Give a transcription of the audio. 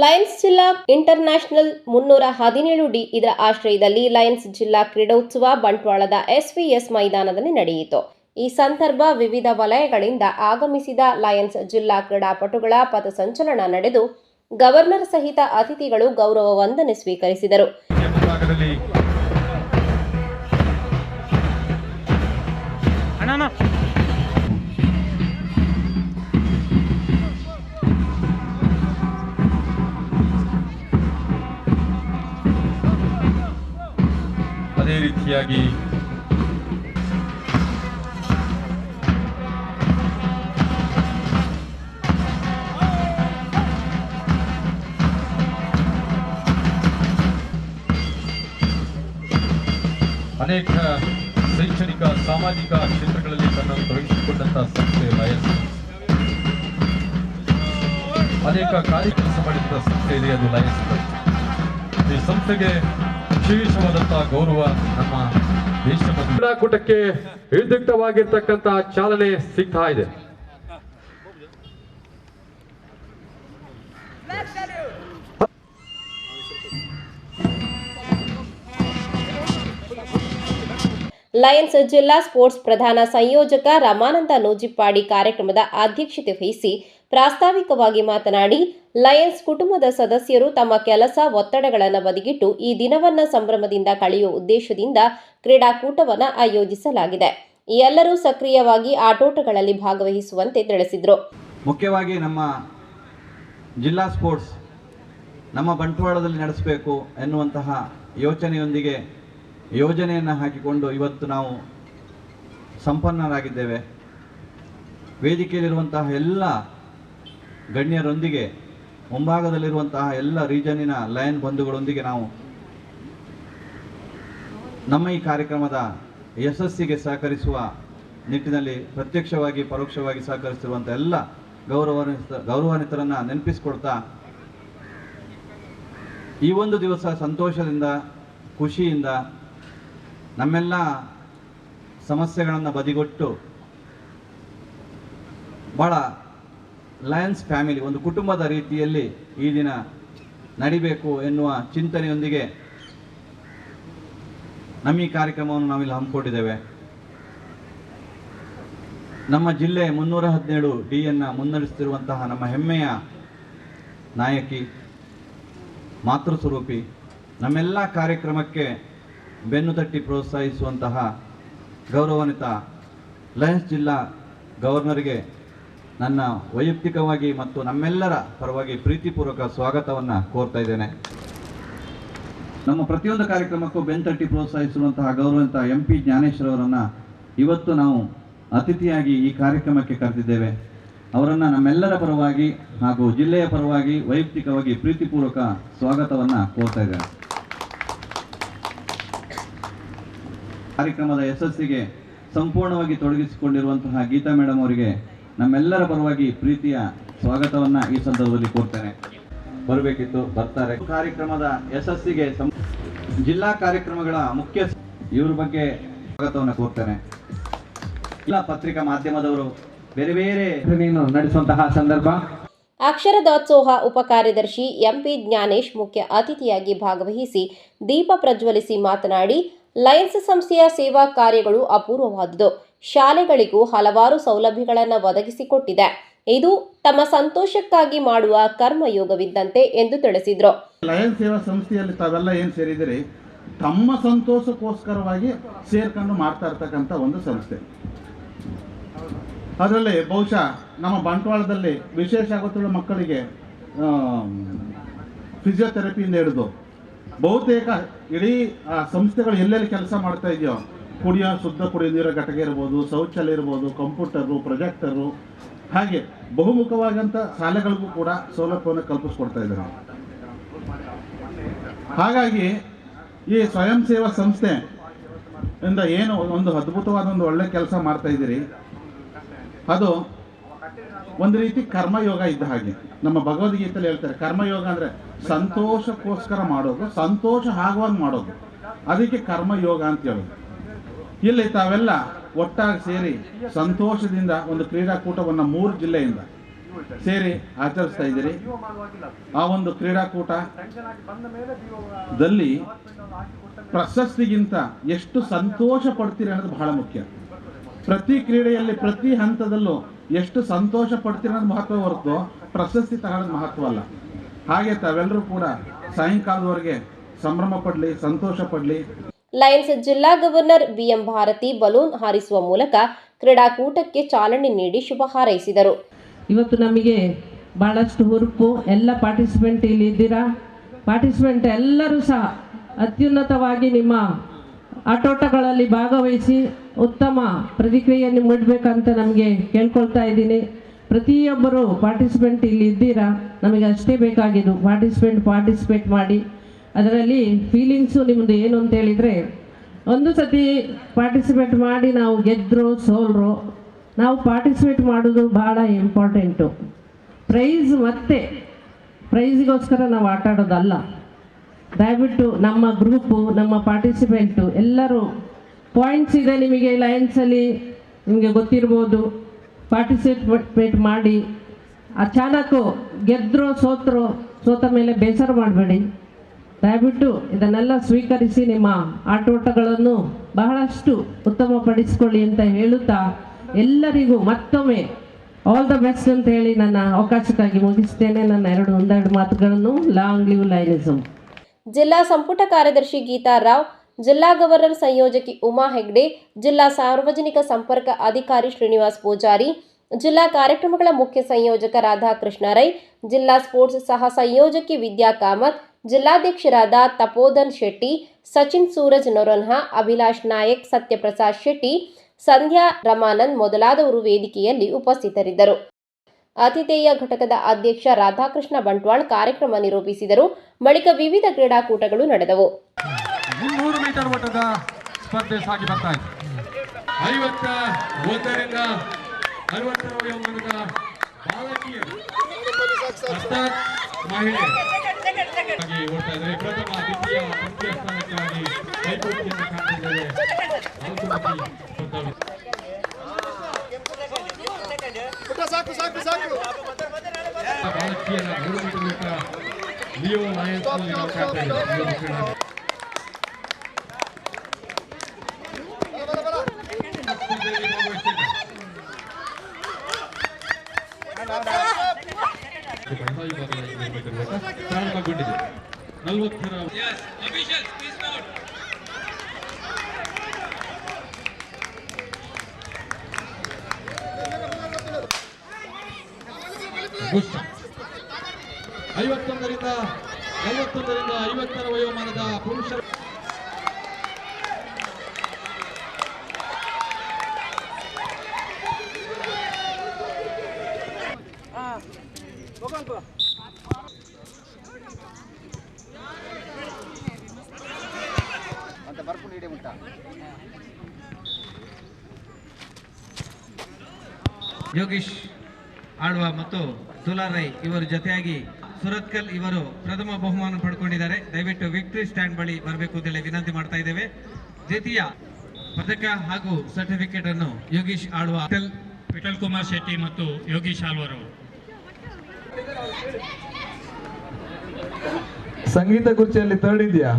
Lions ಜಿಲ್ಲಾ international 317ಡಿ ಇದರ ಆಶ್ರಯದಲ್ಲಿ ಲಯನ್ಸ್ ಜಿಲ್ಲಾ ಕ್ರೀಡೋತ್ಸವ ಬಂಟ್ವಾಳದ ಎಸ್ವಿಎಸ್ ಮೈದಾನದಲ್ಲಿ ನಡೆಯಿತು. ಈ ಸಂದರ್ಭ ವಿವಿಧ ವಲಯಗಳಿಂದ ಆಗಮಿಸಿದ ಲಯನ್ಸ್ ಜಿಲ್ಲಾ ಕ್ರೀಡಾಪಟುಗಳ ಪಥಸಂಚಲನ ನಡೆದು ಗವರ್ನರ್ ಸಹಿತ ಅತಿಥಿಗಳು ಗೌರವ ವಂದನೆ ಸ್ವೀಕರಿಸಿದರು. ಅದೇ ರೀತಿಯಾಗಿ ಅನೇಕ ಶೈಕ್ಷಣಿಕ ಸಾಮಾಜಿಕ ಕ್ಷೇತ್ರಗಳಲ್ಲಿ ತನ್ನನ್ನು ತೊಡಗಿಸಿಕೊಂಡಂತಹ ಸಂಸ್ಥೆ ಲಯನ್ಸ್. ಅನೇಕ ಕಾರ್ಯಕ್ರಮ ಮಾಡಿದ ಸಂಸ್ಥೆ ಇದೆ, ಅದು ಲಯನ್ಸ್. ಈ ಸಂಸ್ಥೆಗೆ ವಿಶೇಷವಾದಂತಹ ಗೌರವ ನಮ್ಮ ದೇಶ ಕ್ರೀಡಾಕೂಟಕ್ಕೆ ವಿದ್ಯುಕ್ತವಾಗಿರ್ತಕ್ಕಂತಹ ಚಾಲನೆ ಸಿಗ್ತಾ ಇದೆ. ಲಯನ್ಸ್ ಜಿಲ್ಲಾ ಸ್ಪೋರ್ಟ್ಸ್ ಪ್ರಧಾನ ಸಂಯೋಜಕ ರಮಾನಂದ ನೂಜಿಪ್ಪಾಡಿ ಕಾರ್ಯಕ್ರಮದ ಅಧ್ಯಕ್ಷತೆ ವಹಿಸಿ ಪ್ರಾಸ್ತಾವಿಕವಾಗಿ ಮಾತನಾಡಿ, ಲಯನ್ಸ್ ಕುಟುಂಬದ ಸದಸ್ಯರು ತಮ್ಮ ಕೆಲಸ ಒತ್ತಡಗಳನ್ನು ಬದಿಗಿಟ್ಟು ಈ ದಿನವನ್ನು ಸಂಭ್ರಮದಿಂದ ಕಳೆಯುವ ಉದ್ದೇಶದಿಂದ ಕ್ರೀಡಾಕೂಟವನ್ನು ಆಯೋಜಿಸಲಾಗಿದೆ. ಈ ಎಲ್ಲರೂ ಸಕ್ರಿಯವಾಗಿ ಆಟೋಟಗಳಲ್ಲಿ ಭಾಗವಹಿಸುವಂತೆ ತಿಳಿಸಿದರು. ಮುಖ್ಯವಾಗಿ ನಮ್ಮ ಜಿಲ್ಲಾ ಸ್ಪೋರ್ಟ್ಸ್ ನಮ್ಮ ಬಂಟ್ವಾಳದಲ್ಲಿ ನಡೆಸಬೇಕು ಎನ್ನುವಂತಹ ಯೋಚನೆಯೊಂದಿಗೆ ಯೋಜನೆಯನ್ನು ಹಾಕಿಕೊಂಡು ಇವತ್ತು ನಾವು ಸಂಪನ್ನರಾಗಿದ್ದೇವೆ. ವೇದಿಕೆಯಲ್ಲಿರುವಂತಹ ಎಲ್ಲ ಗಣ್ಯರೊಂದಿಗೆ, ಮುಂಭಾಗದಲ್ಲಿರುವಂತಹ ಎಲ್ಲ ರೀಜನಿನ ಲಯನ್ ಬಂಧುಗಳೊಂದಿಗೆ ನಾವು ನಮ್ಮ ಈ ಕಾರ್ಯಕ್ರಮದ ಯಶಸ್ಸಿಗೆ ಸಹಕರಿಸುವ ನಿಟ್ಟಿನಲ್ಲಿ ಪ್ರತ್ಯಕ್ಷವಾಗಿ ಪರೋಕ್ಷವಾಗಿ ಸಹಕರಿಸಿರುವಂಥ ಎಲ್ಲ ಗೌರವಾನ್ವಿತರನ್ನು ನೆನಪಿಸಿಕೊಡ್ತಾ, ಈ ಒಂದು ದಿವಸ ಸಂತೋಷದಿಂದ ಖುಷಿಯಿಂದ ನಮ್ಮೆಲ್ಲ ಸಮಸ್ಯೆಗಳನ್ನು ಬದಿಗೊಟ್ಟು ಭಾಳ ಲಯನ್ಸ್ ಫ್ಯಾಮಿಲಿ ಒಂದು ಕುಟುಂಬದ ರೀತಿಯಲ್ಲಿ ಈ ದಿನ ನಡಿಬೇಕು ಎನ್ನುವ ಚಿಂತನೆಯೊಂದಿಗೆ ನಮ್ಮ ಈ ಕಾರ್ಯಕ್ರಮವನ್ನು ನಾವಿಲ್ಲಿ ಹಮ್ಮಿಕೊಂಡಿದ್ದೇವೆ. ನಮ್ಮ ಜಿಲ್ಲೆ 317 ಡಿಯನ್ನು ಮುನ್ನಡೆಸುತ್ತಿರುವಂತಹ ನಮ್ಮ ಹೆಮ್ಮೆಯ ನಾಯಕಿ, ಮಾತೃಸ್ವರೂಪಿ, ನಮ್ಮೆಲ್ಲ ಕಾರ್ಯಕ್ರಮಕ್ಕೆ ಬೆನ್ನು ತಟ್ಟಿ ಪ್ರೋತ್ಸಾಹಿಸುವಂತಹ ಗೌರವಾನ್ವಿತ ಲಯನ್ಸ್ ಜಿಲ್ಲಾ ಗವರ್ನರ್ಗೆ ನನ್ನ ವೈಯಕ್ತಿಕವಾಗಿ ಮತ್ತು ನಮ್ಮೆಲ್ಲರ ಪರವಾಗಿ ಪ್ರೀತಿಪೂರ್ವಕ ಸ್ವಾಗತವನ್ನು ಕೋರ್ತಾ ಇದ್ದೇನೆ. ನಮ್ಮ ಪ್ರತಿಯೊಂದು ಕಾರ್ಯಕ್ರಮಕ್ಕೂ ಬೆನ್ನು ತಟ್ಟಿ ಪ್ರೋತ್ಸಾಹಿಸುವಂತಹ ಗೌರವಾನ್ವಿತ MP ಜ್ಞಾನೇಶ್ವರ್ ಅವರನ್ನು ಇವತ್ತು ನಾವು ಅತಿಥಿಯಾಗಿ ಈ ಕಾರ್ಯಕ್ರಮಕ್ಕೆ ಕರೆದಿದ್ದೇವೆ. ಅವರನ್ನು ನಮ್ಮೆಲ್ಲರ ಪರವಾಗಿ ಹಾಗೂ ಜಿಲ್ಲೆಯ ಪರವಾಗಿ ವೈಯಕ್ತಿಕವಾಗಿ ಪ್ರೀತಿಪೂರ್ವಕ ಸ್ವಾಗತವನ್ನು ಕೋರ್ತಾ ಇದ್ದೇನೆ. ಕಾರ್ಯಕ್ರಮದ ಯಶಸ್ಸಿಗೆ ಸಂಪೂರ್ಣವಾಗಿ ತೊಡಗಿಸಿಕೊಂಡಿರುವಂತಹ ಗೀತಾ ಮೇಡಮ್ ಅವರಿಗೆ ನಮ್ಮೆಲ್ಲರ ಪರವಾಗಿ ಪ್ರೀತಿಯ ಸ್ವಾಗತವನ್ನು ಈ ಸಂದರ್ಭದಲ್ಲಿ ಕೋರ್ತೇನೆ. ಬರಬೇಕಿತ್ತು, ಬರ್ತಾರೆ. ಕಾರ್ಯಕ್ರಮದ ಯಶಸ್ಸಿಗೆ ಜಿಲ್ಲಾ ಕಾರ್ಯಕ್ರಮಗಳ ಮುಖ್ಯ ಇವ್ರ ಬಗ್ಗೆ ಸ್ವಾಗತವನ್ನು ಕೋರ್ತೇನೆ. ಎಲ್ಲ ಪತ್ರಿಕಾ ಮಾಧ್ಯಮದವರು ಬೇರೆ ಬೇರೆ ನಡೆಸುವಂತಹ ಸಂದರ್ಭ. ಅಕ್ಷರದಾಸೋಹ ಉಪ ಕಾರ್ಯದರ್ಶಿ MP ಜ್ಞಾನೇಶ್ ಮುಖ್ಯ ಅತಿಥಿಯಾಗಿ ಭಾಗವಹಿಸಿ ದೀಪ ಪ್ರಜ್ವಲಿಸಿ ಮಾತನಾಡಿ, ಲಯನ್ಸ್ ಸಂಸ್ಥೆಯ ಸೇವಾ ಕಾರ್ಯಗಳು ಅಪೂರ್ವವಾದುದು. ಶಾಲೆಗಳಿಗೂ ಹಲವಾರು ಸೌಲಭ್ಯಗಳನ್ನು ಒದಗಿಸಿಕೊಟ್ಟಿದೆ. ಇದು ತಮ್ಮ ಸಂತೋಷಕ್ಕಾಗಿ ಮಾಡುವ ಕರ್ಮಯೋಗವಿದ್ದಂತೆ ಎಂದು ತಿಳಿಸಿದರು. ಲಯನ್ಸ್ ಸೇವಾ ಸಂಸ್ಥೆಯಲ್ಲಿ ತಾವೆಲ್ಲ ಏನು ಸೇರಿದಿರಿ, ತಮ್ಮ ಸಂತೋಷಕ್ಕೋಸ್ಕರವಾಗಿ ಸೇರ್ಕೊಂಡು ಮಾಡ್ತಾ ಇರ್ತಕ್ಕಂಥ ಒಂದು ಸಂಸ್ಥೆ. ಅದರಲ್ಲಿ ಬಹುಶಃ ನಮ್ಮ ಬಂಟ್ವಾಳದಲ್ಲಿ ವಿಶೇಷ ಆಗುತ್ತಿರುವ ಮಕ್ಕಳಿಗೆ ಫಿಸಿಯೋಥೆರಪಿಯಿಂದ ಹಿಡಿದು ಬಹುತೇಕ ಇಡೀ ಸಂಸ್ಥೆಗಳು ಎಲ್ಲೆಲ್ಲಿ ಕೆಲಸ ಮಾಡ್ತಾ ಇದೆಯೋ, ಶುದ್ಧ ಕುಡಿಯೋ ನೀರ ಘಟಕ ಇರ್ಬೋದು, ಶೌಚಾಲಯ ಇರ್ಬೋದು, ಕಂಪ್ಯೂಟರು, ಪ್ರೊಜೆಕ್ಟರು, ಹಾಗೆ ಬಹುಮುಖವಾದಂಥ ಶಾಲೆಗಳಿಗೂ ಕೂಡ ಸೌಲಭ್ಯವನ್ನು ಕಲ್ಪಿಸ್ಕೊಡ್ತಾ ಇದ್ದಾರೆ. ಹಾಗಾಗಿ ಈ ಸ್ವಯಂ ಸೇವಾ ಸಂಸ್ಥೆ ಇಂದ ಏನು ಒಂದು ಅದ್ಭುತವಾದ ಒಂದು ಒಳ್ಳೆ ಕೆಲಸ ಮಾಡ್ತಾ ಇದ್ದೀರಿ, ಅದು ಒಂದು ರೀತಿ ಕರ್ಮಯೋಗ ಇದ್ದ ಹಾಗೆ. ನಮ್ಮ ಭಗವದ್ಗೀತೆಯಲ್ಲಿ ಹೇಳ್ತಾರೆ, ಕರ್ಮಯೋಗ ಅಂದರೆ ಸಂತೋಷಕ್ಕೋಸ್ಕರ ಮಾಡೋದು, ಸಂತೋಷ ಆಗುವಾಗ ಮಾಡೋದು, ಅದಕ್ಕೆ ಕರ್ಮಯೋಗ ಅಂತ ಹೇಳೋದು. ಇಲ್ಲಿ ತಾವೆಲ್ಲ ಒಟ್ಟಾಗಿ ಸೇರಿ ಸಂತೋಷದಿಂದ ಒಂದು ಕ್ರೀಡಾಕೂಟವನ್ನು 3 ಜಿಲ್ಲೆಯಿಂದ ಸೇರಿ ಆಚರಿಸ್ತಾ ಇದ್ದೀರಿ. ಆ ಒಂದು ಕ್ರೀಡಾಕೂಟದಲ್ಲಿ ಪ್ರಶಸ್ತಿಗಿಂತ ಎಷ್ಟು ಸಂತೋಷ ಪಡ್ತೀರಿ ಅನ್ನೋದು ಬಹಳ ಮುಖ್ಯ. ಪ್ರತಿ ಕ್ರೀಡೆಯಲ್ಲಿ ಪ್ರತಿ ಹಂತದಲ್ಲೂ ಎಷ್ಟು ಸಂತೋಷ ಪಡ್ತೀರಿ ಅನ್ನೋದು ಮಹತ್ವ ಹೊರತು ಪ್ರಶಸ್ತಿ ತಗೊಳ್ಳೋದು ಮಹತ್ವ ಅಲ್ಲ. ಹಾಗೆ ತಾವೆಲ್ಲರೂ ಕೂಡ ಸಾಯಂಕಾಲದವರೆಗೆ ಸಂಭ್ರಮ ಪಡಲಿ, ಸಂತೋಷ ಪಡಲಿ. ಲಯನ್ಸ್ ಜಿಲ್ಲಾ ಗವರ್ನರ್ ಬಿಎಂ ಭಾರತಿ ಬಲೂನ್ ಹಾರಿಸುವ ಮೂಲಕ ಕ್ರೀಡಾಕೂಟಕ್ಕೆ ಚಾಲನೆ ನೀಡಿ ಶುಭ ಹಾರೈಸಿದರು. ಇವತ್ತು ನಮಗೆ ಭಾಳಷ್ಟು ಹುರುಪು, ಎಲ್ಲ ಪಾರ್ಟಿಸಿಪೆಂಟ್ ಇಲ್ಲಿ ಇದ್ದೀರಾ. ಪಾರ್ಟಿಸಿಪೆಂಟ್ ಎಲ್ಲರೂ ಸಹ ಅತ್ಯುನ್ನತವಾಗಿ ನಿಮ್ಮ ಆಟೋಟಗಳಲ್ಲಿ ಭಾಗವಹಿಸಿ ಉತ್ತಮ ಪ್ರತಿಕ್ರಿಯೆಯನ್ನು ನೀಡಬೇಕಂತ ನಮಗೆ ಕೇಳ್ಕೊಳ್ತಾ ಇದ್ದೀನಿ. ಪ್ರತಿಯೊಬ್ಬರು ಪಾರ್ಟಿಸಿಪೆಂಟ್ ಇಲ್ಲಿ ಇದ್ದೀರಾ, ನಮಗೆ ಅಷ್ಟೇ ಬೇಕಾಗಿದ್ದು ಪಾರ್ಟಿಸಿಪೇಟ್ ಮಾಡಿ. ಅದರಲ್ಲಿ ಫೀಲಿಂಗ್ಸು ನಿಮ್ಮದು ಏನು ಅಂತ ಹೇಳಿದರೆ, ಒಂದು ಸತಿ ಪಾರ್ಟಿಸಿಪೇಟ್ ಮಾಡಿ ನಾವು ಗೆದ್ದರು ಸೋಲ್ರು, ನಾವು ಪಾರ್ಟಿಸಿಪೇಟ್ ಮಾಡೋದು ಭಾಳ ಇಂಪಾರ್ಟೆಂಟು. ಪ್ರೈಸಿಗೋಸ್ಕರ ನಾವು ಆಟ ಆಡೋದಲ್ಲ. ದಯವಿಟ್ಟು ನಮ್ಮ ಗ್ರೂಪು, ನಮ್ಮ ಪಾರ್ಟಿಸಿಪೆಂಟು ಎಲ್ಲರೂ ಪಾಯಿಂಟ್ಸ್ ಇದೆ ನಿಮಗೆ ಲಯನ್ಸಲ್ಲಿ, ನಿಮಗೆ ಗೊತ್ತಿರ್ಬೋದು. ಪಾರ್ಟಿಸಿಪೇಟ್ ಮಾಡಿ. ಅಚಾನಕ್ಕು ಗೆದ್ದರು ಸೋತ ಮೇಲೆ ಬೇಸರ ಮಾಡಬೇಡಿ. ದಯವಿಟ್ಟು ಇದನ್ನೆಲ್ಲ ಸ್ವೀಕರಿಸಿ ನಿಮ್ಮ ಆಟೋಟಗಳನ್ನು ಬಹಳಷ್ಟು ಉತ್ತಮಪಡಿಸಿಕೊಳ್ಳಿ ಅಂತ ಹೇಳುತ್ತಾ ಎಲ್ಲರಿಗೂ ಮತ್ತೊಮ್ಮೆ ಆಲ್ ದ ಬೆಸ್ಟ್ ಅಂತ ಹೇಳಿ ನನ್ನ ಅವಕಾಶಕ್ಕಾಗಿ ಮುಗಿಸ್ತೇನೆ. ನನ್ನ ಒಂದೆರಡು ಮಾತುಗಳನ್ನು. Long live Lionism. ಜಿಲ್ಲಾ ಸಂಪುಟ ಕಾರ್ಯದರ್ಶಿ ಗೀತಾ ರಾವ್, ಜಿಲ್ಲಾ ಗವರ್ನರ್ ಸಂಯೋಜಕಿ ಉಮಾ ಹೆಗ್ಡೆ, ಜಿಲ್ಲಾ ಸಾರ್ವಜನಿಕ ಸಂಪರ್ಕ ಅಧಿಕಾರಿ ಶ್ರೀನಿವಾಸ್ ಪೂಜಾರಿ, ಜಿಲ್ಲಾ ಕಾರ್ಯಕ್ರಮಗಳ ಮುಖ್ಯ ಸಂಯೋಜಕ ರಾಧಾಕೃಷ್ಣ ರೈ, ಜಿಲ್ಲಾ ಸ್ಪೋರ್ಟ್ಸ್ ಸಹ ಸಂಯೋಜಕಿ ವಿದ್ಯಾ ಕಾಮತ್, ಜಿಲ್ಲಾಧ್ಯಕ್ಷರಾದ ತಪೋಧನ್ ಶೆಟ್ಟಿ, ಸಚಿನ್ ಸೂರಜ್ ನೊರನ್ಹಾ, ಅಭಿಲಾಷ್ ನಾಯಕ್, ಸತ್ಯಪ್ರಸಾದ್ ಶೆಟ್ಟಿ, ಸಂಧ್ಯಾ ರಮಾನಂದ್ ಮೊದಲಾದವರು ವೇದಿಕೆಯಲ್ಲಿ ಉಪಸ್ಥಿತರಿದ್ದರು. ಆತಿಥೇಯ ಘಟಕದ ಅಧ್ಯಕ್ಷ ರಾಧಾಕೃಷ್ಣ ಬಂಟ್ವಾಳ್ ಕಾರ್ಯಕ್ರಮ ನಿರೂಪಿಸಿದರು. ಬಳಿಕ ವಿವಿಧ ಕ್ರೀಡಾಕೂಟಗಳು ನಡೆದವು. 300 ಮೀಟರ್ ಓಟದ ಸ್ಪರ್ಧೆ ಸಾಗಿ ಬರ್ತಾ ಇದೆ. 51ರಿಂದ 60ರ ವಯೋಮಾನದ ಬಾಲಕಿಯರು ಮಹಿಳೆಯರು ಓಡ್ತಾ ಇದ್ದಾರೆ. ಪ್ರಥಮ, ದ್ವಿತೀಯ, ತೃತೀಯ ಸ್ಥಾನಕ್ಕಾಗಿ ಪೈಪೋಟಿಯನ್ನು ಕಾಣ್ತಿದ್ದೇವೆ. ಬಾಲಕಿಯರ 100 ಮೀಟರ್ ಓಟ ಲಿಯೋ ಲಯನ್ಸ್ ನಲ್ಲಿ ನಾವು ಕಾಣ್ತಾ ಇದ್ದೇವೆ. ಪ್ರಾರಂಭಗೊಂಡಿದೆ. 40ರ ಗುಷ್ಟ 51ರಿಂದ 50ರ ವಯೋಮಾನದ ಪುರುಷರ ಯೋಗೀಶ್ ಆಳ್ವ ಮತ್ತು ತುಲಾರ್ ರೈ ಇವರ ಜೊತೆಯಾಗಿ ಸುರತ್ಕಲ್ ಇವರು ಪ್ರಥಮ ಬಹುಮಾನ ಪಡ್ಕೊಂಡಿದ್ದಾರೆ. ದಯವಿಟ್ಟು ವಿಕ್ಟರಿ ಸ್ಟ್ಯಾಂಡ್ ಬಳಿ ಬರಬೇಕು ಅಂತೇಳಿ ವಿನಂತಿ ಮಾಡ್ತಾ ಇದ್ದೇವೆ. ದ್ವಿತೀಯ ಪದಕ ಹಾಗೂ ಸರ್ಟಿಫಿಕೇಟ್ ಅನ್ನು ಯೋಗೀಶ್ ಆಳ್ವ, ವಿಠಲ್ ಕುಮಾರ್ ಶೆಟ್ಟಿ ಮತ್ತು ಯೋಗೀಶ್ ಆಳ್ವರವರು. ಸಂಗೀತ ಕುರ್ಚಿಯಲ್ಲಿ ಥರ್ಡ್ ಇದೆಯಾ?